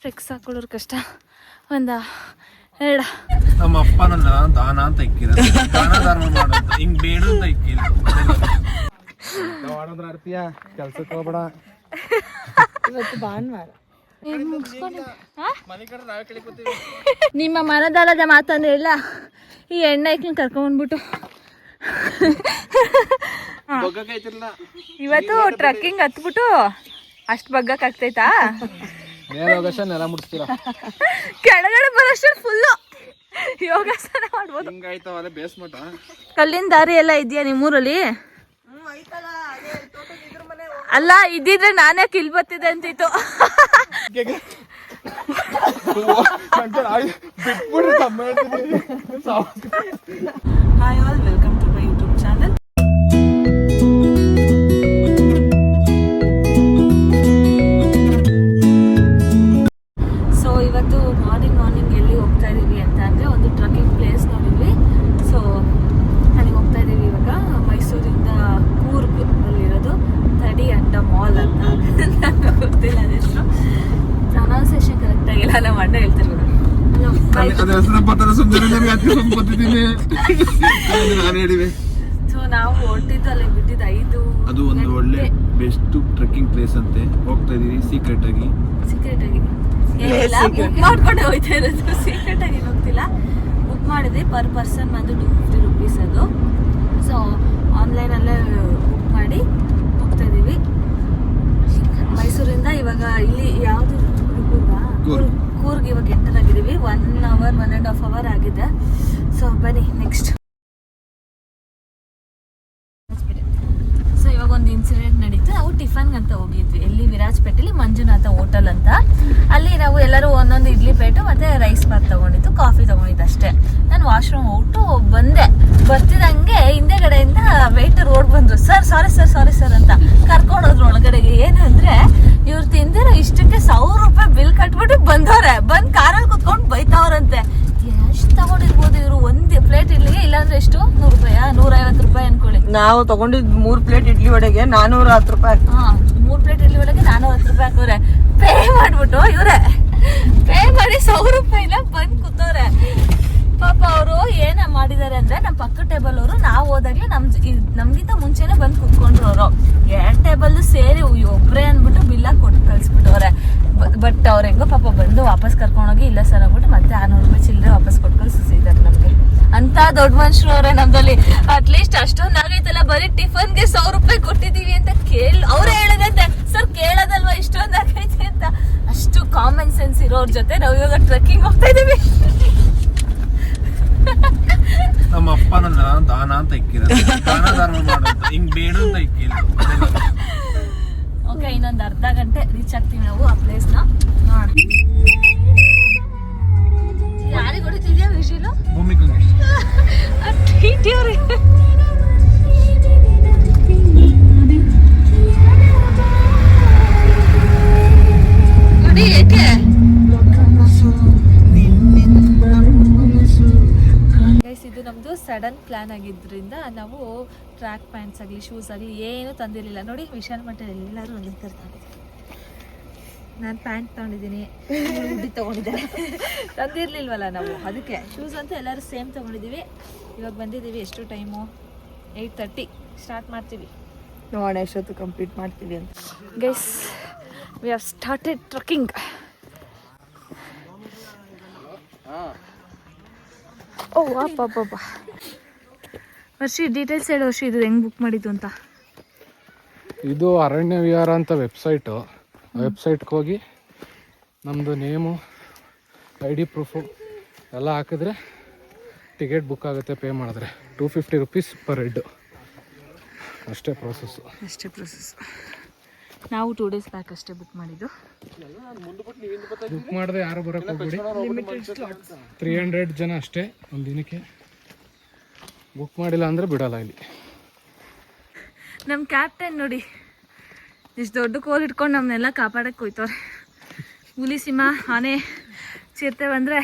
Specs ಹಾಕೊಳ್ಳೋರು ಕಷ್ಟ. ಒಂದ ಎರಡ ನಮ್ಮ ಅಪ್ಪನನ್ನ ದಾನ ಅಂತ ಇಕ್ಕಿರ ದಾನ ಧರ್ಮ ಮಾಡೋದು ಹಿಂಗ್ ಬೇಡ ಅಂತ ಇಕ್ಕಿಲ್ಲ. ಕೆಲ್ಸಕ್ಕೆ ಹೋಗ್ಬೇಡ. ಇವತ್ತು ಭಾನುವಾರ ನಿಮ್ಮ ಮನದಾಳದ ಮಾತಂದ್ರೆ ಇಲ್ಲ. ಈ ಎಣ್ಣೆ ಐಕ್ಲನ್ ಕರ್ಕೊಂಡ್ಬಂದ್ಬಿಟ್ಟು ಇವತ್ತು ಟ್ರಕ್ಕಿಂಗ್ ಹತ್ಬಿಟ್ಟು ಅಷ್ಟ್ ಬಗ್ಗಕ್ ಆಗ್ತೈತಾ? ನೆಲ ಮುಡ್ಸ್ತೀರ ಕೆಳಗಡೆ ಬರೋಷ್ಟು ಫುಲ್ಲು ಯೋಗಾಸನ ಮಾಡ್ಬೋದು. ಕಲ್ಲಿನ ದಾರಿ ಎಲ್ಲ ಇದೆಯಾ ನಿಮ್ಮೂರಲ್ಲಿ? ಅಲ್ಲ ಇದ್ದಿದ್ರೆ ನಾನೇ ಕಿಲ್ ಬತ್ತಿದೆ ಅಂತಿತ್ತು. Hi all, welcome to my YouTube channel. So ಇವತ್ತು ಮಾರ್ನಿಂಗ್ ಎಲ್ಲಿ ಹೋಗ್ತಾ ಇದೀವಿ ಅಂತ ಅಂದ್ರೆ ಒಂದು ಟ್ರಕ್ಕಿಂಗ್ ಪ್ಲೇಸ್ ನೋಡಿದ್ವಿ. ಸೊ ಅಲ್ಲಿಗೆ ಹೋಗ್ತಾ ಇದೀವಿ ಇವಾಗ. ಮೈಸೂರಿಂದ ಕೂರ್ಗ್ ಅಲ್ಲಿರೋದು ತಡಿ ಅಡ್ಡ ಮಾಲ್ ಅಂತ. ನಂಗೆ ಗೊತ್ತಿಲ್ಲ ಅದೆಷ್ಟು ಪ್ರೊನೌನ್ಸಿಯೇಷನ್ ಕರೆಕ್ಟ್ ಆಗಿಲ್ಲ. ನಮ್ಮ ಅಣ್ಣ ಹೇಳ್ತಿರ್ಬೋದು. ಸೊ ನಾವು ಹೊರಟಿದ್ದು ಅಲ್ಲಿ ಬಿಟ್ಟಿದ್ದು 5. ಅದು ಒಂದು ಒಳ್ಳೆ ಬೆಸ್ಟ್ ಟ್ರೆಕ್ಕಿಂಗ್ ಪ್ಲೇಸ್ ಅಂತೆ. ಹೋಗ್ತಾ ಇದೀವಿ ಸೀಕ್ರೆಟ್ ಆಗಿ ಏನಿಲ್ಲ, ಬುಕ್ ಮಾಡ್ಕೊಂಡೆ ಹೋಗ್ತಾ ಇರೋದು. ಸೀಕ್ರೆಟ್ ಆಗಿ ಹೋಗ್ತಿಲ್ಲ, ಬುಕ್ ಮಾಡಿದ್ವಿ. ಪರ್ ಪರ್ಸನ್ ಬಂದು 250 rupees ಅದು. ಸೊ ಆನ್ಲೈನಲ್ಲೇ ಬುಕ್ ಮಾಡಿ ಹೋಗ್ತಾ ಇದೀವಿ ಮೈಸೂರಿಂದ. ಇವಾಗ ಇಲ್ಲಿ ಯಾವುದು ಕೂರ್ಗ್ ಇವಾಗ ಎಂಟರ್ ಆಗಿದ್ದೀವಿ. 1 hour 1.5 hour ಆಗಿದೆ. ಸೊ ಬನ್ನಿ ನೆಕ್ಸ್ಟ್. ಸೊ ಇವಾಗ ಒಂದು ಇನ್ಸಿಡೆಂಟ್ ನಡೀತು. ನಾವು ಟಿಫನ್ಗೆ ಅಂತ ಹೋಗಿದ್ವಿ. ಎಲ್ಲಿ ವಿರಾಜಪೇಟೆಲಿ ಮಂಜುನಾಥ ಹೋಟೆಲ್ ಅಂತ. ಅಲ್ಲಿ ನಾವು ಎಲ್ಲರೂ ಒಂದೊಂದು ಇಡ್ಲಿ ಪ್ಲೇಟು ಮತ್ತೆ ರೈಸ್ ಬಾತ್ ತಗೊಂಡಿದ್ದು, ಕಾಫಿ ತಗೊಂಡಿದ್ದು ಅಷ್ಟೇ. ನಾನು ವಾಶ್ರೂಮ್ ಹೋಗ್ಬಿಟ್ಟು ಬಂದೆ. ಬರ್ತಿದಂಗೆ ಹಿಂದೆಗಡೆಯಿಂದ ವೇಟರ್ ಓಡ್ ಬಂದ್ರು. ಸರ್ ಸಾರಿ ಸರ್ ಅಂತ ಕರ್ಕೊಂಡೋದ್ರು ಒಳಗಡೆಗೆ. ಏನು ಅಂದ್ರೆ ಇವ್ರು ತಿಂದಿರೋ ಇಷ್ಟಕ್ಕೆ 1000 ರೂಪಾಯಿ ಬಿಲ್ ಕಟ್ಬಿಟ್ಟು ಬಂದವ್ರೆ. ಬಂದ್ ಕಾರಲ್ಲಿ ಕುತ್ಕೊಂಡು ಬೈತಾವ್ರಂತೆ. ಎಷ್ಟು ತಗೊಂಡಿರ್ಬೋದು ಇವ್ರು? ಒಂದು ಪ್ಲೇಟ್ ಇಡ್ಲಿಗೆ ಇಲ್ಲಾಂದ್ರೆ ಎಷ್ಟು? 100 ರೂಪಾಯಿ 150 ರೂಪಾಯಿ ಅನ್ಕೊಳ್ಳಿ. ನಾವು ತಗೊಂಡಿದ್ 3 ಪ್ಲೇಟ್ ಇಡ್ಲಿ ವಡೆಗೆ 410 ರೂಪಾಯಿ. 3 ಪ್ಲೇಟ್ ಇಡ್ಲಿ ವಡೆಗೆ 410 ರೂಪಾಯಿ ಹಾಕೋರೆ. ಪೇ ಮಾಡ್ಬಿಟ್ಟು ಇವ್ರೆ ಪೇ ಮಾಡಿ 100 ರೂಪಾಯಿನ ಬಂದ್ ಕೂತವ್ರೆ. ಪಾಪ ಅವರು ಏನ ಮಾಡಿದಾರೆ ಅಂದ್ರೆ, ನಮ್ಮ ಪಕ್ಕ ಟೇಬಲ್ ಅವರು ನಾವು ಹೋದಾಗ್ಲೇ ನಮ್ಗಿಂತ ಮುಂಚೆನೆ ಬಂದು ಕುತ್ಕೊಂಡ್ರು. ಅವರು 2 ಟೇಬಲ್ ಸೇರಿ ಒಬ್ರೇ ಅನ್ಬಿಟ್ಟು ಬಿಲ್ಲ ಕೊಟ್ಟು ಕಳ್ಸ್ಬಿಟ್ಟವ್ರೆ. ಬಟ್ ಅವ್ರ ಹೆಂಗೋ ಪಾಪ ಬಂದು ವಾಪಸ್ ಕರ್ಕೊಂಡೋಗಿ ಇಲ್ಲ ಸರ್ ಆಗ್ಬಿಟ್ಟು ಮತ್ತೆ 600 ರೂಪಾಯಿ ಚಿಲ್ಲರೆ ವಾಪಸ್ ಕೊಟ್ಟು ಕಳ್ಸಿದ್ದಾರೆ ನಮ್ಗೆ. ಅಂತ ದೊಡ್ಡ ಮನುಷ್ಯರು ಅವ್ರೆ ನಮ್ದಲ್ಲಿ. ಅಟ್ಲೀಸ್ಟ್ ಅಷ್ಟೊಂದಾಗೈತಲ್ಲ, ಬರೀ ಟಿಫನ್ಗೆ 100 ರೂಪಾಯಿ ಕೊಟ್ಟಿದೀವಿ ಅಂತ ಅವ್ರೇ ಹೇಳದಂತೆ. ಸರ್ ಕೇಳೋದಲ್ವಾ ಇಷ್ಟೊಂದಾಗೈತೆ ಅಂತ. ಅಷ್ಟು ಕಾಮನ್ ಸೆನ್ಸ್ ಇರೋರ್ ಜೊತೆ ನಾವು ಇವಾಗ ಟ್ರೆಕ್ಕಿಂಗ್ ಹೋಗ್ತಾ ಇದೀವಿ. ನಮ್ಮ ಅಪ್ಪನನ್ನ ದಾನ ಅಂತ ಇಕ್ಕಿರ ದಾನ ಧರ್ಮ ಮಾಡೋದು ಹಿಂಗ್ ಬೇಡ ಅಂತ ಇಕ್ಕಿಲ್ಲ. ಓಕೆ, ಇನ್ನೊಂದು ಅರ್ಧ ಗಂಟೆ ರೀಚ್ ಆಗ್ತೀವಿ ನಾವು ಆ ಪ್ಲೇಸ್ನ. ಯಾರಿಗೆ ಹೊಡಿತಿದ್ಯಾ ವಿಶೀಲು? ಭೂಮಿಕಂಗೆ ನೋಡಿ ಏಕೆ ಗೈಸ್. ಇದು ನಮ್ದು ಸಡನ್ ಪ್ಲಾನ್ ಆಗಿದ್ರಿಂದ ನಾವು ಟ್ರ್ಯಾಕ್ ಪ್ಯಾಂಟ್ಸ್ ಆಗಲಿ ಶೂಸ್ ಆಗಲಿ ಏನು ತಂದಿರಲಿಲ್ಲ. ನೋಡಿ ವಿಶಾಲ್ ಮಠದಲ್ಲಿ ಎಲ್ಲರೂ ಒಂದು ತರ್ತಾರೆ. ನಾನು ಪ್ಯಾಂಟ್ ತಗೊಂಡಿದ್ದೀನಿ, ಹುಡ್ಡಿ ತೊಗೊಂಡಿದ್ದಾರೆ. ತಂದಿರಲಿಲ್ವಲ್ಲ ನಾವು, ಅದಕ್ಕೆ ಶೂಸ್ ಅಂತೂ ಎಲ್ಲರೂ ಸೇಮ್ ತೊಗೊಂಡಿದ್ದೀವಿ. ಇವಾಗ ಬಂದಿದ್ದೀವಿ. ಎಷ್ಟು ಟೈಮು? 8:30 ಸ್ಟಾರ್ಟ್ ಮಾಡ್ತೀವಿ. ನೋಡೋಣ ಎಷ್ಟೊತ್ತು ಕಂಪ್ಲೀಟ್ ಮಾಡ್ತೀವಿ ಅಂತ. Guys, we have started trekking. ಓ ಅಪ್ಪ ವರ್ಷಿ ಡೀಟೇಲ್ಸ್ ಹೇಳು ವರ್ಷಿ. ಇದು ಹೆಂಗೆ ಬುಕ್ ಮಾಡಿದ್ದು ಅಂತ? ಇದು ಅರಣ್ಯ ವಿಹಾರ ಅಂತ ವೆಬ್ಸೈಟು. ವೆಬ್ಸೈಟ್ಗೆ ಹೋಗಿ ನಮ್ಮದು ನೇಮು, ID ಪ್ರೂಫು ಎಲ್ಲ ಹಾಕಿದ್ರೆ ಟಿಕೆಟ್ ಬುಕ್ ಆಗುತ್ತೆ. ಪೇ ಮಾಡಿದ್ರೆ 250 rupees ಪರ್ ಹೆಡ್. ಅಷ್ಟೇ ಪ್ರೋಸೆಸ್ಸು. ನಾವು 2 days ಬ್ಯಾಕ್ ಅಷ್ಟೇ ಬುಕ್ ಮಾಡಿದ್ದು. ಬುಕ್ ಮಾಡಿದ್ರೆ ಯಾರು ಬರೋಕ್ಕೆ ಹೋಗ್ಬಿಡಿ. 300 ಜನ ಅಷ್ಟೇ ಒಂದು ದಿನಕ್ಕೆ. ಬುಕ್ ಮಾಡಿಲ್ಲ ಅಂದರೆ ಬಿಡಲ್ಲ ಇಲ್ಲಿ. ನಮ್ಮ ಕ್ಯಾಪ್ಟನ್ ನೋಡಿ ಇಷ್ಟು ದೊಡ್ಡ ಕೋಲ್ ಇಟ್ಕೊಂಡು ನಮ್ಮನ್ನೆಲ್ಲ ಕಾಪಾಡಕ್ಕೆ ಹೋಯ್ತವ್ರೆ. ಹುಲಿ, ಸಿಂಹ, ಆನೆ, ಚಿರತೆ ಬಂದರೆ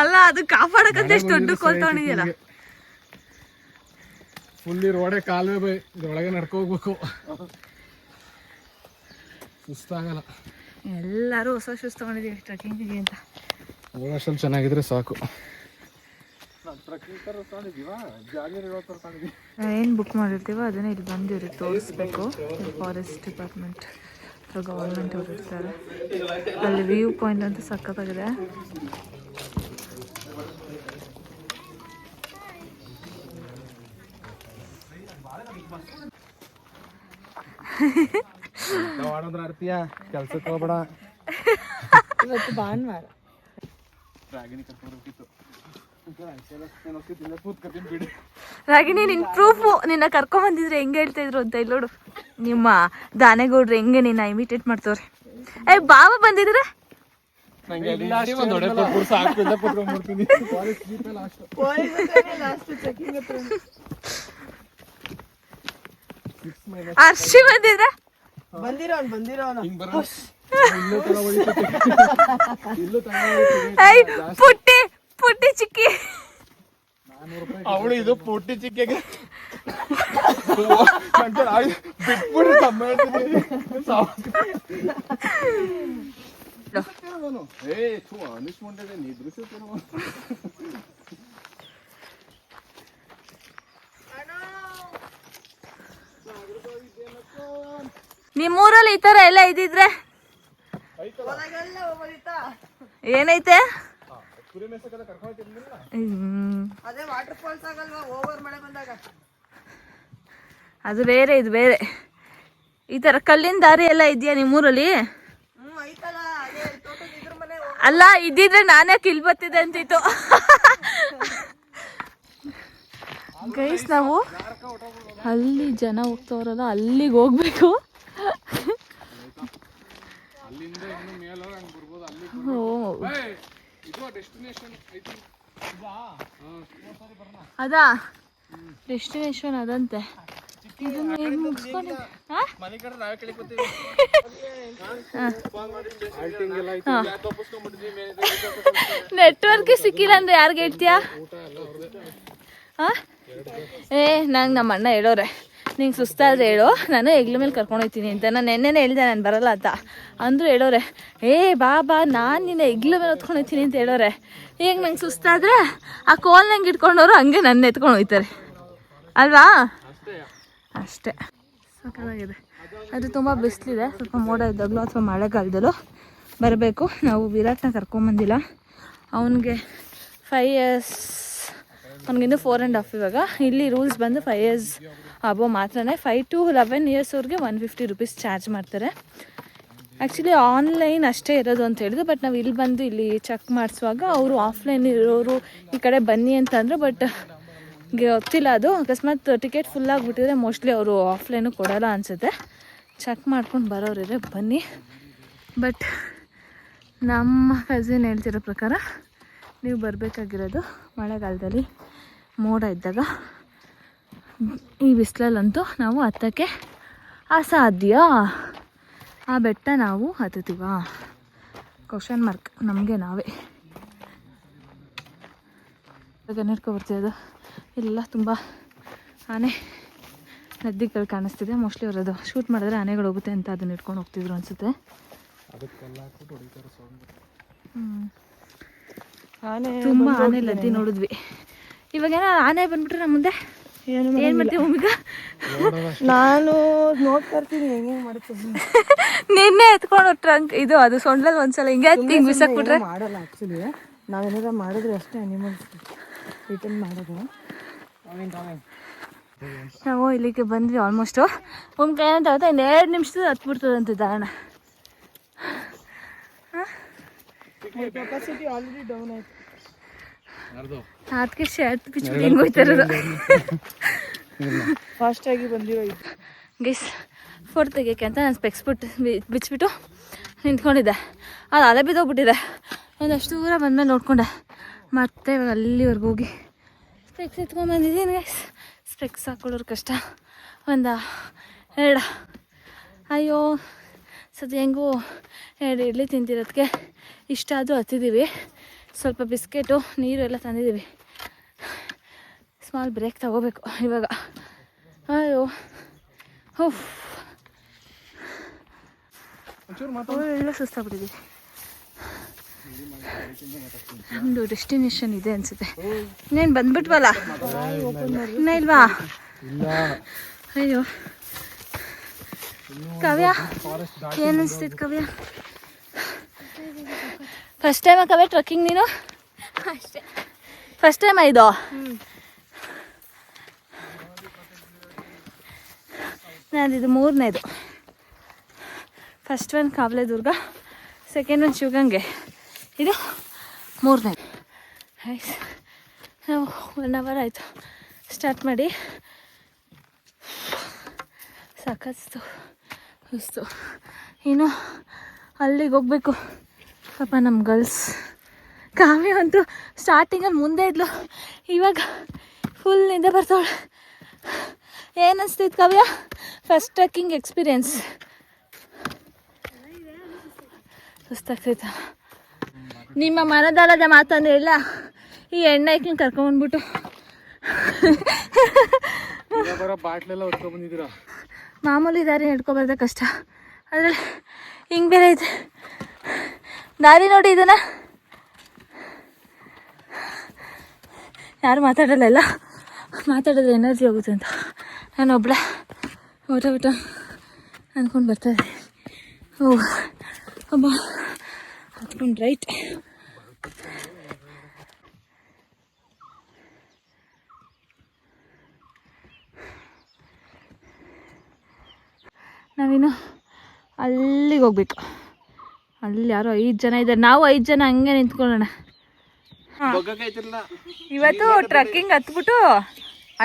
ಅಲ್ಲ ಅದು ಕಾಪಾಡಕ್ಕಂತ ಎಷ್ಟು ದೊಡ್ಡ ಕೋಲ್ ತಗೊಂಡಿದ್ಯಲ್ಲ. ಫುಲ್ ರೋಡೆ ಕಾಲುವೆ ಇದ್ರೊಳಗೆ ನಡ್ಕೋಗ್ಬೇಕು. ಸುಸ್ತಾಗಲ್ಲ. ಎಲ್ಲರೂ ಹೊಸ ಶೂಸ್ ತೊಗೊಂಡಿದ್ದೀವಿ ಟ್ರೆಕ್ಕಿಂಗಿಗೆ ಅಂತ. ಅಷ್ಟಲ್ಲಿ ಚೆನ್ನಾಗಿದ್ರೆ ಸಾಕು. ಏನು ಬುಕ್ ಮಾಡಿರ್ತೀವೋ ಅದನ್ನೇ ಇಲ್ಲಿ ಬಂದು ಇವ್ರಿಗೆ ತೋರಿಸ್ಬೇಕು. ಫಾರೆಸ್ಟ್ ಡಿಪಾರ್ಟ್ಮೆಂಟ್ ಅಥವಾ ಗೌರ್ಮೆಂಟ್ ಅವ್ರು ಇರ್ತಾರೆ. ಅಲ್ಲಿ ವ್ಯೂ ಪಾಯಿಂಟ್ ಅಂತ ಸಖತ್ತಾಗಿದೆ. ಕೆಲ್ಸಕ್ಕೆ ಹೋಗ್ಬೇಡ. ಇವತ್ತು ಭಾನುವಾರ. ರಾಗಿಣಿ ನಿನ್ ಪ್ರೂಫು ನಿನ್ನ ಕರ್ಕೊಂಬಂದಿದ್ರೆ ಹೆಂಗೆ ಹೇಳ್ತಾ ಇದ್ರು ಅಂತ ಇಲ್ಲಿ ನೋಡು. ನಿಮ್ಮ ದಾನೆಗೌಡ್ರು ಹೆಂಗೆ ನಿನ್ನ ಇಮಿಟೇಟ್ ಮಾಡ್ತವ್ರೆ. ಬಾಬಾ ಬಂದಿದ್ರೆ ಅರ್ಷಿ ಬಂದಿದ್ರೆ ಪುಟ್ಟಿ ಪುಟ್ಟಿ ಚಿಕ್ಕಿ ಅವಳು ಇದು ಪುಟ್ಟಿ ಚಿಕ್ಕಿಗೆ ಬಿಟ್ಬಿಟ್ಟು ನಿಮ್ಮೂರಲ್ಲಿ ಈ ತರ ಎಲ್ಲ ಇದ್ದಿದ್ರೆ ಏನೈತೆ? ಅದು ಬೇರೆ ಇದು ಬೇರೆ. ಈ ತರ ಕಲ್ಲಿನ ದಾರಿ ಎಲ್ಲ ಇದೆಯಾ ನಿಮ್ಮೂರಲ್ಲಿ? ಅಲ್ಲ ಇದ್ದಿದ್ರೆ ನಾನೇ ಕಿಲ್ ಬರ್ತಿದ್ದೆ ಅಂತಿತ್ತು. ಗೈಸ್ ನಾವು ಅಲ್ಲಿ ಜನ ಹೋಗ್ತವ್ರಲ್ಲ ಅಲ್ಲಿಗೆ ಹೋಗ್ಬೇಕು. ಅದಾ ಡೆಸ್ಟಿನೇಷನ್ ಅದಂತೆ. ನೆಟ್ವರ್ಕ್ ಸಿಕ್ಕಿಲ್ಲ ಅಂದ್ರೆ ಯಾರಿಗೆ ಹೇಳ್ತೀಯಾ? ನಂಗೆ ನಮ್ಮ ಅಣ್ಣ ಹೇಳೋರೆ ನಿಂಗೆ ಸುಸ್ತಾದ್ರೆ ಹೇಳು, ನಾನು ಹೆಗ್ಲ ಮೇಲೆ ಕರ್ಕೊಂಡು ಹೋಗ್ತೀನಿ ಅಂತ. ನಾನು ನೆನ್ನೆನೇ ಹೇಳಿದೆ ನಾನು ಬರಲ್ಲ ಅಂತ. ಅಂದರೂ ಹೇಳೋರೆ ಬಾಬಾ ನಾನು ನಿನ್ನ ಹೆಗ್ಲ ಮೇಲೆ ಹೊತ್ಕೊಂಡು ಹೋಗ್ತೀನಿ ಅಂತ ಹೇಳೋರೆ. ಈಗ ನಂಗೆ ಸುಸ್ತಾದ್ರೆ ಆ ಕೋಲ್ ನಂಗೆ ಇಟ್ಕೊಂಡವರು ಹಂಗೆ ನನ್ನ ಎತ್ಕೊಂಡು ಹೋಗ್ತಾರೆ ಅಲ್ವಾ? ಅಷ್ಟೇ. ಸಾಕಾಗಿದೆ. ಅದು ತುಂಬ ಬಿಸಿಲಿದೆ. ಸ್ವಲ್ಪ ಮೋಡ ಇದ್ದಾಗಲೂ ಅಥವಾ ಮಳೆಗಾಲದಲ್ಲೂ ಬರಬೇಕು. ನಾವು ವಿರಾಟ್ನ ಕರ್ಕೊಂಬಂದಿಲ್ಲ. ಅವನಿಗೆ 5 years, ಅವ್ನಿಗಿನ್ನೂ 4.5 ಇವಾಗ. ಇಲ್ಲಿ ರೂಲ್ಸ್ ಬಂದು 5 years ಅಬೋ ಮಾತ್ರನೇ. 5 to 11 years ಅವ್ರಿಗೆ 150 rupees ಚಾರ್ಜ್ ಮಾಡ್ತಾರೆ. ಆ್ಯಕ್ಚುಲಿ ಆನ್ಲೈನ್ ಅಷ್ಟೇ ಇರೋದು ಅಂತ ಹೇಳಿದ್ರು. ಬಟ್ ನಾವು ಇಲ್ಲಿ ಬಂದು ಇಲ್ಲಿ ಚೆಕ್ ಮಾಡಿಸುವಾಗ ಅವರು ಆಫ್ಲೈನ್ ಇರೋರು ಈ ಕಡೆ ಬನ್ನಿ ಅಂತಂದರು. ಬಟ್ ಗೊತ್ತಿಲ್ಲ, ಅದು ಅಕಸ್ಮಾತ್ ಟಿಕೆಟ್ ಫುಲ್ ಆಗಿಬಿಟ್ಟಿದ್ರೆ ಮೋಸ್ಟ್ಲಿ ಅವರು ಆಫ್ಲೈನು ಕೊಡೋಲ್ಲ ಅನಿಸುತ್ತೆ. ಚೆಕ್ ಮಾಡ್ಕೊಂಡು ಬರೋರಿದ್ರೆ ಬನ್ನಿ. ಬಟ್ ನಮ್ಮ ಕಸಿನ್ ಹೇಳ್ತಿರೋ ಪ್ರಕಾರ ನೀವು ಬರಬೇಕಾಗಿರೋದು ಮಳೆಗಾಲದಲ್ಲಿ ಮೋಡ ಇದ್ದಾಗ. ಈ ಬಿಸಿಲಲ್ಲಂತೂ ನಾವು ಹತ್ತಕ್ಕೆ ಅಸಾಧ್ಯ. ಆ ಬೆಟ್ಟ ನಾವು ಹತ್ತುತ್ತೀವ? ಕ್ವಶನ್ ಮಾರ್ಕ್ ನಮಗೆ ನಾವೇ. ಇವಾಗ ನೆಡ್ಕೊಬರ್ತೀವಿ. ಎಲ್ಲ ತುಂಬ ಆನೆ ನದಿಗಳು ಕಾಣಿಸ್ತಿದೆ. ಮೋಸ್ಟ್ಲಿ ಅವರದು ಶೂಟ್ ಮಾಡಿದ್ರೆ ಆನೆಗಳು ಹೋಗುತ್ತೆ ಅಂತ ಅದನ್ನ ಇಟ್ಕೊಂಡು ಹೋಗ್ತಿದ್ರು ಅನಿಸುತ್ತೆ. ತುಂಬ ಆನೆ ಲದ್ದಿ ನೋಡಿದ್ವಿ. ಇವಾಗೇನೋ ಆನೆ ಬಂದ್ಬಿಟ್ರೆ ನಮ್ಮ ಮುಂದೆ ಏನು ಮಾಡ್ತೀವಿ ಈಗ? ನಾನು ನೋಡ್ಕೊಳ್ತೀನಿ ಹೆಂಗೆ ಮಾಡ್ತೀನಿ. ನಿನ್ನೆ ಎತ್ಕೊಂಡು ಟ್ರಂಕ್ ಇದು ಅದು ಸೊಂಡ್ಲಲ್ಲಿ ಒಂದ್ಸಲ ಹಿಂಗೆ ಹಿಂಗೆ ಬಿಸಾಕ್ಬಿಟ್ರೆ ಮಾಡಲ್ಲ. ಆ್ಯಕ್ಚುಲಿ ನಾವೇನಾರ ಮಾಡಿದ್ರೆ ಅಷ್ಟೇ ಅನಿಮಲ್ಸ್ ರಿಟರ್ನ್ ಮಾಡೋದು. ನಾವು ಇಲ್ಲಿಗೆ ಬಂದ್ವಿ ಆಲ್ಮೋಸ್ಟು. ಒಂದು ಕೈ ಅಂತ ಆಗುತ್ತೆ, ಇನ್ನು 2 ನಿಮಿಷದಲ್ಲಿ ಹತ್ಬಿಡ್ತದಂತೆ ದಾರಣ. ಕೆಪಾಸಿಟಿ ಆಲ್ರೆಡಿ ಡೌನ್ ಆಯ್ತು. ಅದಕ್ಕೆ ಶರ್ಟ್ ಬಿಚ್ಬಿಟ್ಟು ಹೆಂಗೆ ಹೋಯ್ತಾರದು. ಫಾಸ್ಟಾಗಿ ಬಂದಿರೋ ಗೈಸ್ 4 ತೆಗಿಯೋಕ್ಕೆ ಅಂತ ನಾನು ಸ್ಪೆಕ್ಸ್ ಬಿಚ್ಬಿಟ್ಟು ನಿಂತ್ಕೊಂಡಿದ್ದೆ. ಅದು ಅದೇ ಬಿದ್ದೋಗ್ಬಿಟ್ಟಿದೆ. ಒಂದಷ್ಟು ದೂರ ಬಂದಮೇಲೆ ನೋಡ್ಕೊಂಡೆ. ಮತ್ತೆ ಇವಾಗ ಅಲ್ಲಿವರೆಗೂ ಹೋಗಿ ಸ್ಪೆಕ್ಸ್ ಎತ್ಕೊಂಡ್ಬಂದಿದ್ದೀನಿ ಗೈಸ್. ಸ್ಪೆಕ್ಸ್ ಹಾಕೊಳ್ಳೋರು ಕಷ್ಟ. 2 ಅಯ್ಯೋ ಸದ್ಯ ಹೆಂಗೂ 2 ಇಡ್ಲಿ ತಿಂತಿರೋದಕ್ಕೆ ಇಷ್ಟ ಅದು ಹತ್ತಿದ್ದೀವಿ. ಸ್ವಲ್ಪ ಬಿಸ್ಕೆಟು ನೀರು ಎಲ್ಲ ತಂದಿದ್ದೀವಿ. ಸ್ಮಾಲ್ ಬ್ರೇಕ್ ತಗೋಬೇಕು ಇವಾಗ. ಅಯ್ಯೋ ಒಳ್ಳೆ ಸುಸ್ತಾಗ್ಬಿಟ್ಟಿದ್ದೀವಿ. ನಮ್ಮದು ಡೆಸ್ಟಿನೇಷನ್ ಇದೆ ಅನ್ಸುತ್ತೆ. ಇನ್ನೇನು ಬಂದ್ಬಿಟ್ವಲ್ಲ, ಇನ್ನ ಇಲ್ವಾ? ಅಯ್ಯೋ ಕಾವ್ಯ, ಏನು ಅನಿಸ್ತಿತ್ತು ಕಾವ್ಯ? ಫಸ್ಟ್ ಟೈಮಾ ಕಾವ್ಯ ಟ್ರಕ್ಕಿಂಗ್ ನೀನು? ಅಷ್ಟೇ. ಫಸ್ಟ್ ಟೈಮಾ ಇದು? ನಂದಿದು 3ನೇದು. First one Kavaledurga, second one Shivagange, ಇದು 3ನೇದು. ಆಯ್ತು, ನಾವು 1 ಅವರ್ ಆಯಿತು ಸ್ಟಾರ್ಟ್ ಮಾಡಿ. ಸಾಕಷ್ಟು ಇಷ್ಟು ಇನ್ನು ಅಲ್ಲಿಗೆ ಹೋಗ್ಬೇಕು. ಪಾಪ ನಮ್ಮ ಗರ್ಲ್ಸ್ ಕಾವ್ಯ ಅಂತೂ ಸ್ಟಾರ್ಟಿಂಗಲ್ಲಿ ಮುಂದೆ ಇದ್ಲು, ಇವಾಗ ಫುಲ್ ನಿದ್ದೆ ಬರ್ತಾವಳೆ. ಏನು ಅನಿಸ್ತಿತ್ತು ಕಾವ್ಯ ಫಸ್ಟ್ ಟ್ರೆಕ್ಕಿಂಗ್ ಎಕ್ಸ್ಪೀರಿಯನ್ಸ್? ಸುಸ್ತಾಗ್ತೈತ? ನಿಮ್ಮ ಮನದಾಳದ ಮಾತಂದ್ರೆ ಇಲ್ಲ, ಈ ಎಣ್ಣೆಕಿನ ಕರ್ಕೊಂಡ್ಬಂದ್ಬಿಟ್ಟು ಬಾಟ್ಲೆಲ್ಲ ಹೊತ್ಕೊಂಡ್ ಬಂದಿದ್ದೀರಾ? ಮಾಮೂಲಿ ದಾರಿ ನಡ್ಕೊಬಾರ್ದ ಕಷ್ಟ, ಅದ್ರಲ್ಲಿ ಹಿಂಗೆ ಬೇರೆ ಐತೆ ದಾರಿ. ನೋಡಿ ಇದನ್ನ ಯಾರು ಮಾತಾಡಲ್ಲ, ಎಲ್ಲ ಮಾತಾಡೋದು ಎನರ್ಜಿ ಹೋಗುತ್ತೆ ಅಂತ ನಾನು ಒಬ್ಬಳೆ ಊಟ ಅಂದ್ಕೊಂಡು ಬರ್ತಾಯಿದ್ದೆ. ಓ ಅಮ್ಮ, ಹತ್ಕೊಂಡು ರೈಟ್. ನಾವಿನ್ನು ಅಲ್ಲಿಗೆ ಹೋಗ್ಬೇಕು. ಅಲ್ಲಿ ಯಾರೋ 5 ಜನ ಇದ್ದಾರೆ, ನಾವು 5 ಜನ ಹಂಗೆ ನಿಂತ್ಕೊಳ್ಳೋಣ. ಇವತ್ತು ಟ್ರಕ್ಕಿಂಗ್ ಹತ್ಬಿಟ್ಟು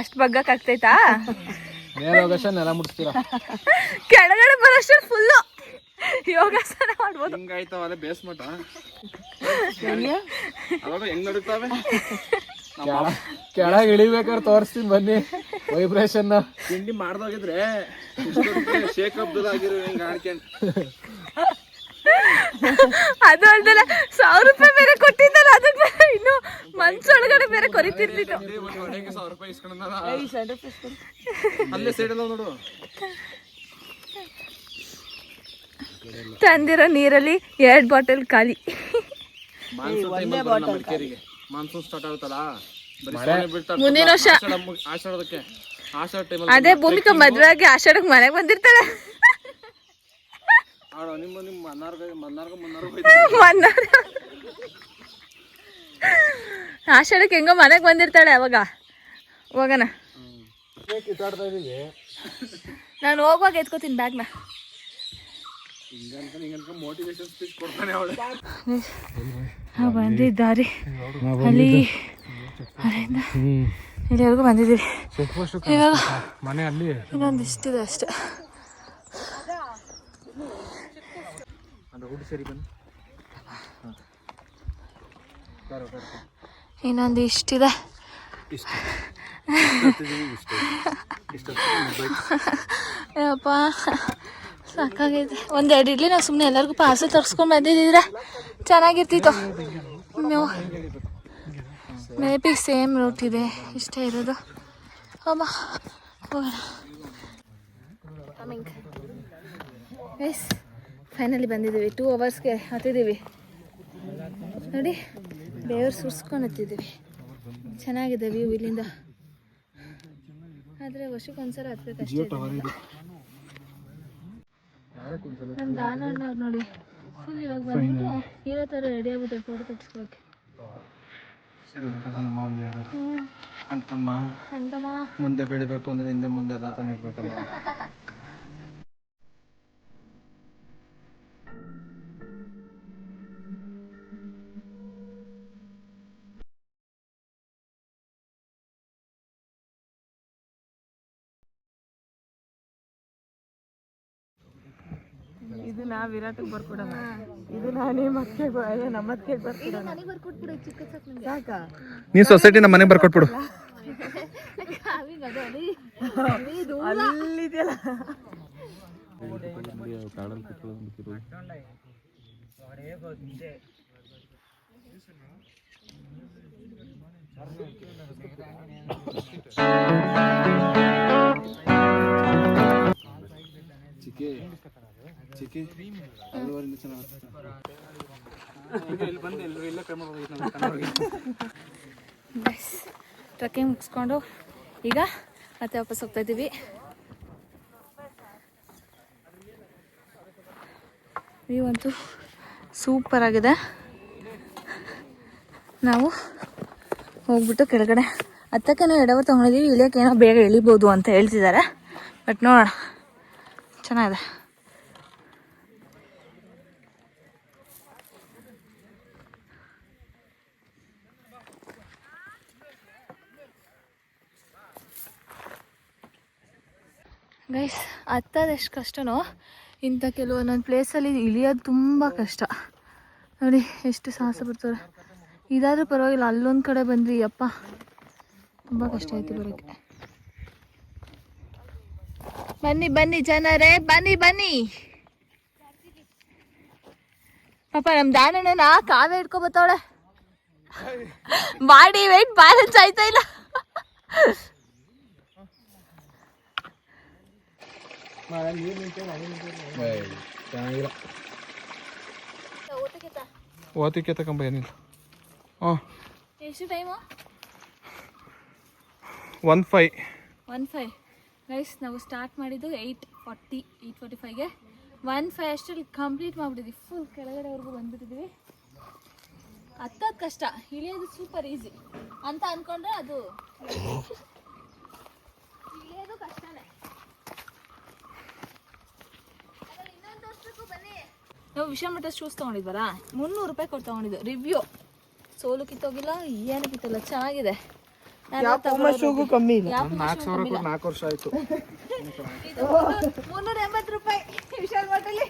ಅಷ್ಟು ಬಗ್ಗಕ್ಕಾಗ್ತೈತಾ? ನೆಲ ಮುಟ್ತೀರಾ? ಕೆಳಗಡೆ ಬರೋಷ್ಟು ಫುಲ್ಲು ಯೋಗಾಸನ ಮಾಡ್ಬೋದು. ಹಿಂಗಾಯ್ತವಲ್ಲ ಬೇಸ್ಮಠ ಹೆಂಗ್ ನಡೀತಾವೆ. ಕೆಳಗೆ ಇಳಿಬೇಕಾದ್ರೆ ತೋರಿಸ್ತೀನಿ ಬನ್ನಿ ವೈಬ್ರೇಷನ್. ತಿಂಡಿ ಮಾಡ್ದೋಗಿದ್ರೆ ಶೇಕ್ ಅಬ್ದುಲ್ ಆಗಿರೋ ಹಿಂಗ ಆಡ್ಕೊಂಡು. ಅದು ಅಲ್ದಲ್ಲ 1000 ರೂಪಾಯಿ ಬೇರೆ ಕೊಟ್ಟಿದ್ದಲ್ಲ, ಅದಕ್ಕೆ ಬೇರೆ ಇನ್ನು ಮನ್ಸೊಳಗಡೆ ಬೇರೆ ಕೊರಿತಿರ್ತಿತ್ತು. ಅಲ್ಲೇ ಸೈಡ್ ಎಲ್ಲ ನೋಡು. ತಂದಿರೋ ನೀರಲ್ಲಿ 2 ಬಾಟಲ್ ಖಾಲಿ. ಮಾನ್ಸೂನ್ ಸ್ಟಾರ್ಟ್ ಆಗುತ್ತಲ್ಲ ಮುಂದಿನ ವರ್ಷ ಆಷಾಢಕ್ಕೆ, ಆಷಾಢ ಟೈಮ್ ಅದೇ ಭೂಮಿಕಾ ಮದ್ವೆ ಆಗಿ ಆಷಾಢಕ್ಕೆ ಮನೆಗೆ ಬಂದಿರ್ತಾಳೆ. ಆಷಾಢಕ್ಕೆ ಹೆಂಗೋ ಮನೆಗೆ ಬಂದಿರ್ತಾಳೆ, ಅವಾಗ ಹೋಗೋಣ. ನಾನು ಹೋಗುವಾಗ ಎತ್ಕೋತೀನಿ ಬ್ಯಾಗ್ನ. ಬಂದಿದ್ದಾರೆ ಅಲ್ಲಿ, ಅಲ್ಲಿಂದ ಇಲ್ಲಿವರೆಗೂ ಬಂದಿದ್ದೀವಿ. ಇವಾಗ ಮನೆ ಅಲ್ಲಿ ಇನ್ನೊಂದಿಷ್ಟಿದೆ ಅಷ್ಟೆ. ಇನ್ನೊಂದು ಇಷ್ಟಿದೆ. ಯಪ್ಪ ಸಾಕಾಗೈತೆ. 1-2 ಇಡ್ಲಿ ನಾವು ಸುಮ್ಮನೆ ಎಲ್ಲರಿಗೂ ಪಾರ್ಸಲ್ ತರಿಸ್ಕೊಂಡು ಬಂದಿದ್ದಿದ್ರೆ ಚೆನ್ನಾಗಿರ್ತಿತ್ತು. ಮೇ ಬಿ ಸೇಮ್ ರೂಟ್ ಇದೆ, ಇಷ್ಟೇ ಇರೋದು. ಅಮ್ಮ ಹೋಗೋಣ. ಎಸ್ ಫೈನಲಿ ಬಂದಿದ್ದೀವಿ. 2 ಅವರ್ಸ್ಗೆ ಹತ್ತಿದ್ದೀವಿ ನೋಡಿ, ಬೇವರು ಸುರಿಸ್ಕೊಂಡು ಹತ್ತಿದ್ದೀವಿ. ಚೆನ್ನಾಗಿದೆ ವ್ಯೂ ಇಲ್ಲಿಂದ, ಆದರೆ ವರ್ಷಕ್ಕೊಂದ್ಸಲ ಹತ್ಬೇಕಷ್ಟೇ. ನಮ್ಮ ದಾನಣ್ಣವ್ರು ನೋಡಿ ಫುಲ್ ಇವಾಗ ಬಂದ್ಬಿಟ್ಟು ಇರೋ ಥರ ರೆಡಿ ಆಗ್ಬಿಟ್ಟು ಫೋಟೋ ತೆಗಿಸ್ಕೊಳಕ್ಕೆ. ಮುಂದೆ ಬೆಳಿಬೇಕು ಅಂದ್ರೆ ಹಿಂದೆ ಮುಂದೆ ಎಲ್ಲ ಇರ್ಬೇಕಲ್ಲ. ಇದು ನಾ ವಿರಾಟಿಗೆ ಬರ್ಕೊಡೋಣ, ಇದು ನಾನೇ ಮತ್ತೆ ನಮ್ಮತ್ತೆ ಬರ್ಕೊಡೋಣ. ಸಾಕಾ? ನೀ ಸೊಸೈಟಿ ನಮ್ಮ ಮನೆಗೆ ಬರ್ಕೊಟ್ಬಿಡು. ಅಲ್ಲಿದೆಯಲ್ಲ ಚಿಕ್ಕಿ ಚಿಕ್ಕಿ ಅಳುವರಿಂದ ಚೆನ್ನಾಗಿ ಟ್ರೆಕ್ಕಿಂಗ್ ಮುಗಿಸ್ಕೊಂಡು ಈಗ ಮತ್ತೆ ವಾಪಸ್ ಹೋಗ್ತಾ ಇದ್ದೀವಿ. ವ್ಯೂ ಅಂತೂ ಸೂಪರ್ ಆಗಿದೆ. ನಾವು ಹೋಗ್ಬಿಟ್ಟು ಕೆಳಗಡೆ ಹತ್ತಕ್ಕೇನೋ ಎಡವರ್ ತೊಗೊಂಡಿದ್ದೀವಿ, ಇಳಿಯೋಕ್ಕೇನೋ ಬೇಗ ಇಳಿಬೋದು ಅಂತ ಹೇಳ್ತಿದ್ದಾರೆ. ಬಟ್ ನೋಡೋಣ, ಚೆನ್ನಾಗಿದೆ. ಗೈಸ್, ಹತ್ತದೆಷ್ಟು ಕಷ್ಟನೋ ಇಂಥ ಕೆಲವೊಂದೊಂದು ಪ್ಲೇಸಲ್ಲಿ ಇಳಿಯೋದು ತುಂಬ ಕಷ್ಟ. ನೋಡಿ ಎಷ್ಟು ಸಾಹಸ ಬರ್ತಾರೆ. ಇದಾದರೂ ಪರವಾಗಿಲ್ಲ, ಅಲ್ಲೊಂದು ಕಡೆ ಬಂದ್ರಿ ಅಪ್ಪ ತುಂಬ ಕಷ್ಟ ಆಯ್ತು ಬರೋಕ್ಕೆ. ಬನ್ನಿ ಬನ್ನಿ ಜನರೇ, ಬನ್ನಿ ಬನ್ನಿ. ಪಾಪ ನಮ್ಮ ದಾನಣ್ಣನ ಕಾವೇ ಹಿಡ್ಕೊ ಬತ್ತವಳೆ. ಬಾಡಿ ವೆಯ್ಟ್ ಬ್ಯಾಲೆನ್ಸ್ ಆಯ್ತಾ ಇಲ್ಲ. ಓತಿಕೆ ತಗೊಂಬ ಏನಿಲ್ಲ. ಹಾಂ, ಎಷ್ಟು ಟೈಮು? 1:05 ಗೈಸ್, ನಾವು ಸ್ಟಾರ್ಟ್ ಮಾಡಿದ್ದು 8:45ಗೆ 1:05 ಅಷ್ಟರಲ್ಲಿ ಕಂಪ್ಲೀಟ್ ಮಾಡಿಬಿಟ್ಟಿದ್ವಿ. ಫುಲ್ ಕೆಳಗಡೆವರೆಗೂ ಬಂದ್ಬಿಟ್ಟಿದ್ವಿ. ಹತ್ತೋದು ಕಷ್ಟ, ಇಳಿಯೋದು ಸೂಪರ್ ಈಸಿ ಅಂತ ಅಂದ್ಕೊಂಡ್ರೆ ಅದು ಇಳಿಯೋದು ಕಷ್ಟನೇ. ನಾವು ವಿಷಾಮಠ ಶೂಸ್ ತೊಗೊಂಡಿದ್ವಲ್ಲ, 300 ರೂಪಾಯಿ ಕೊಟ್ಟು ತೊಗೊಂಡಿದ್ದು. ರಿವ್ಯೂ ಸೋಲು ಕಿತ್ತೋಗಿಲ್ಲ, ಏನು ಕಿತ್ತಲ್ಲ, ಚೆನ್ನಾಗಿದೆ. ಕಮ್ಮಿ ಇಲ್ಲ. 4 ವರ್ಷ ಆಯ್ತು. 380 ರೂಪಾಯಿ ವಿಶಾಲ್ ಹೋಟೆಲ್.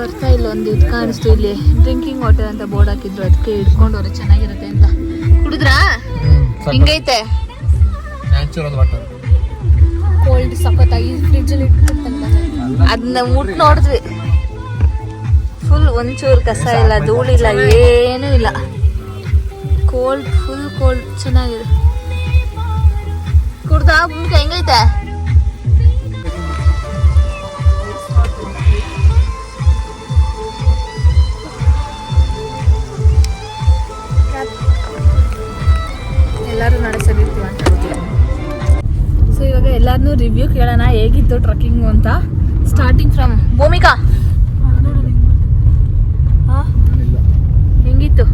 ಬರ್ತಾ ಇಲ್ಲ, ಒಂದು ಇದು ಕಾಣಿಸ್ತು ಇಲ್ಲಿ, ಡ್ರಿಂಕಿಂಗ್ ವಾಟರ್ ಅಂತ ಬೋರ್ಡ್ ಹಾಕಿದ್ರು, ಅದಕ್ಕೆ ಹಿಡ್ಕೊಂಡವ್ರೆ ಚೆನ್ನಾಗಿರುತ್ತೆ ಅಂತ. ಕುಡಿದ್ರಾ? ಹಿಂಗೈತೆ ನ್ಯಾಚುರಲ್ ವಾಟರ್, ಕೋಲ್ಡ್ ಸಖತ್ತಾಗಿ ಫ್ರಿಜ್ಜಲ್ಲಿ ಇಟ್ಬಿಡ್ತಾನೆ. ಅದನ್ನ ಮುಟ್ ನೋಡಿದ್ವಿ, ಫುಲ್ ಒಂಚೂರು ಕಸ ಇಲ್ಲ, ಧೂಳಿಲ್ಲ, ಏನೂ ಇಲ್ಲ. ಕೋಲ್ಡ್, ಫುಲ್ ಕೋಲ್ಡ್, ಚೆನ್ನಾಗಿದೆ. ಕುಡ್ದ ಮುಂದೆ ಹೆಂಗೈತೆ? ಎಲ್ಲರೂ ನಡೆಸಲಿರ್ತೀವಿ ಅಂತ ಹೇಳ್ತೀವಿ. ಸೊ ಇವಾಗ ಎಲ್ಲಾರನ್ನೂ ರಿವ್ಯೂ ಕೇಳೋಣ, ಹೇಗಿತ್ತು ಟ್ರೆಕ್ಕಿಂಗು ಅಂತ. Starting from Bhoomika. ಹೆಂಗಿತ್ತು?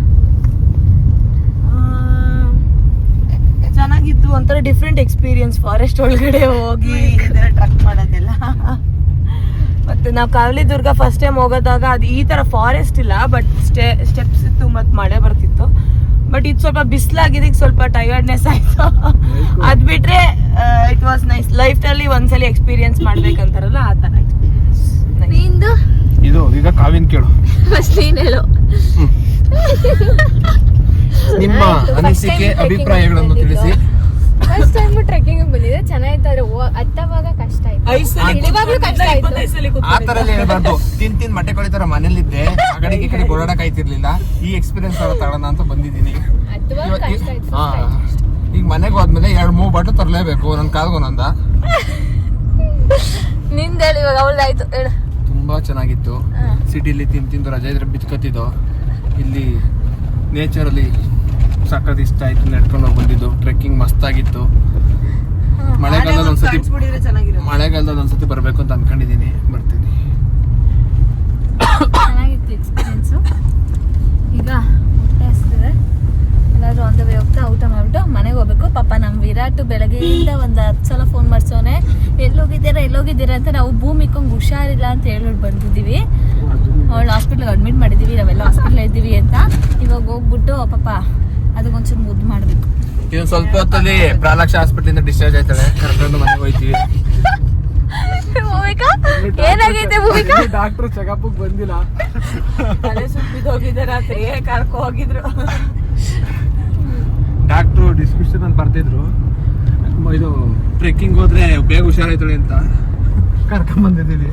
ಚೆನ್ನಾಗಿತ್ತು, ಒಂಥರ ಡಿಫ್ರೆಂಟ್ ಎಕ್ಸ್ಪೀರಿಯನ್ಸ್. ಫಾರೆಸ್ಟ್ ಒಳಗಡೆ ಹೋಗಿ ಟ್ರಕ್ ಮಾಡೋದೆಲ್ಲ. ಮತ್ತೆ ನಾವು ಕಾವಲಿದುರ್ಗ ಫಸ್ಟ್ ಟೈಮ್ ಹೋಗೋದಾಗ ಅದು ಈ ತರ ಫಾರೆಸ್ಟ್ ಇಲ್ಲ, ಬಟ್ ಸ್ಟೆಪ್ಸ್ ಇತ್ತು ಮತ್ತು ಮಳೆ ಬರ್ತಿತ್ತು. ಬಟ್ ಇದು ಸ್ವಲ್ಪ ಬಿಸಿಲಾಗಿದೆ, ಸ್ವಲ್ಪ ಟಯರ್ಡ್ನೆಸ್ ಆಯ್ತು. ಅದ್ ಬಿಟ್ರೆ ಇಟ್ ವಾಸ್ ನೈಸ್. ಲೈಫ್ ಅಲ್ಲಿ ಒಂದ್ಸಲಿ ಎಕ್ಸ್ಪೀರಿಯನ್ಸ್ ಮಾಡ್ಬೇಕಂತಾರಲ್ಲ, ಆ ತರ ಎಕ್ಸ್ಪೀರಿಯನ್ಸ್. ನಿಂದು ಇದು ಈಗ ಕಾವಿನ ಕೇಳು. ಫಸ್ಟ್ ನೀನ್ ಹೇಳು. ನಿಮ್ಮ ಅನಿಸಿಕೆ ಅಭಿಪ್ರಾಯಗಳನ್ನು ತಿಳಿಸಿ. ಫಸ್ಟ್ ಟೈಮ್ ಟ್ರೆಕ್ಕಿಂಗ್ ಬಂದಿದೆ, ಚೆನ್ನಾಗಿತ್ತು. ಆದ್ರೆ ಹತ್ತವಾಗ ಕಷ್ಟ ಆಯ್ತು, ಇಳಿವಾಗ್ಲೂ ಕಷ್ಟ ಆಯ್ತು. ಆ ತರ ಹೇಳ್ಬಾರ್ದು. ತಿನ್ ಮಟ್ಟೆ ಕೊಳಿತಾರ ಮನೇಲಿದ್ದೆ, ಆ ಕಡೆಗೆ ಈ ಕಡೆ ಓಡಾಡಕ್ ಆಯ್ತಿರ್ಲಿಲ್ಲ. ಈ ಎಕ್ಸ್ಪೀರಿಯನ್ಸ್ ತಗೋಣ ಅಂತ ಬಂದಿದ್ದೀನಿ. ಹತ್ತವಾಗ ಕಷ್ಟ ಆಯ್ತು. ಹಾ, ಈಗ ಮನೆಗೆ ಹೋದ್ಮೇಲೆ 2-3 ಬಾಟಲ್ ತರಲೇಬೇಕು ನನ್ ಕಾಲ್ಗೊಂದ. ನಿಂದ ಹೇಳಿ ಇವಾಗ, ಅವಳಾಯ್ತು ಹೇಳು. ತುಂಬಾ ಚೆನ್ನಾಗಿತ್ತು. ಸಿಟಿಲಿ ತಿಂದು ರಜೆ ಇದ್ರೆ ಬಿತ್ಕತ್ತಿದ್ದು. ಇಲ್ಲಿ ನೇಚರಲ್ಲಿ ಸಖತ್ ಇಷ್ಟ ಆಯ್ತು. ನಡ್ಕೊಂಡು ಹೋಗಿ ಬಂದಿದ್ದು. ಟ್ರೆಕ್ಕಿಂಗ್ ಮಸ್ತ್ ಆಗಿತ್ತು. ಮಳೆಗಾಲದಲ್ಲಿ ಒಂದ್ಸತಿ ಬರ್ಬೇಕು ಅಂತ ಅನ್ಕೊಂಡಿದೀನಿ, ಬರ್ತೀನಿ. ಚೆನ್ನಾಗಿತ್ತು ಎಕ್ಸ್ಪೀರಿಯನ್ಸು. ಈಗ ಊಟ ಹಸ್ತಿದೆ, ಎಲ್ಲಾದ್ರೂ ಆನ್ ದ ವೇ ಹೋಗ್ತಾ ಊಟ ಮಾಡ್ಬಿಟ್ಟು ಮನೆಗೆ ಹೋಗ್ಬೇಕು. ಪಾಪ ನಮ್ಮ ವಿರಾಟ್ ಬೆಳಗ್ಗೆಯಿಂದ ಒಂದು 10 ಸಲ ಫೋನ್ ಮಾಡ್ಸೋನೆ, ಎಲ್ಲೋಗಿದ್ದೀರಾ ಅಂತ. ನಾವು ಭೂಮಿಕೊಂಗ್ ಹುಷಾರಿಲ್ಲ ಅಂತ ಹೇಳ್ಬಿಟ್ಟು ಬಂದಿದ್ದೀವಿ. ಅವಳು ಹಾಸ್ಪಿಟ್ಲಿಗೆ ಅಡ್ಮಿಟ್ ಮಾಡಿದ್ದೀವಿ, ನಾವೆಲ್ಲ ಹಾಸ್ಪಿಟ್ಲ್ ಇದ್ದೀವಿ ಅಂತ. ಇವಾಗ ಹೋಗ್ಬಿಟ್ಟು ಪಾಪ ಅದಕ್ಕೊಂಚೂರು ಮುದ್ದು ಮಾಡಬೇಕು. ಇನ್ನೊಂದು ಸ್ವಲ್ಪ ಹೊತ್ತಲ್ಲಿ ಪ್ರಾಲಕ್ಷ ಹಾಸ್ಪಿಟ್ಲಿಂದ ಡಿಸ್ಚಾರ್ಜ್ ಆಯ್ತಾಳೆ, ಕರ್ಕೊಂಡು ಮನೆಗೆ ಹೋಯ್ತೀವಿ. ಭೂಮಿಕಾ ಏನಾಗೈತೆ? ಭೂಮಿಕಾ ಡಾಕ್ಟರ್ ಚೆಕಪ್ ಬಂದಿಲ್ಲ, ತಲೆ ಸುತ್ತಿದ್ದು ಹೋಗಿದ್ದಾರೆ, ರಾತ್ರಿ ಕರ್ಕೊ ಹೋಗಿದ್ರು. ಡಾಕ್ಟ್ರು ಡಿಸ್ಕ್ರಿಪ್ಷನ್ ಅಂತ ಬರ್ತಿದ್ರು, ಇದು ಟ್ರೆಕ್ಕಿಂಗ್ ಹೋದ್ರೆ ಬೇಗ ಹುಷಾರಾಯ್ತಾಳೆ ಅಂತ ಕರ್ಕೊಂಡ್ ಬಂದಿದ್ದೀವಿ.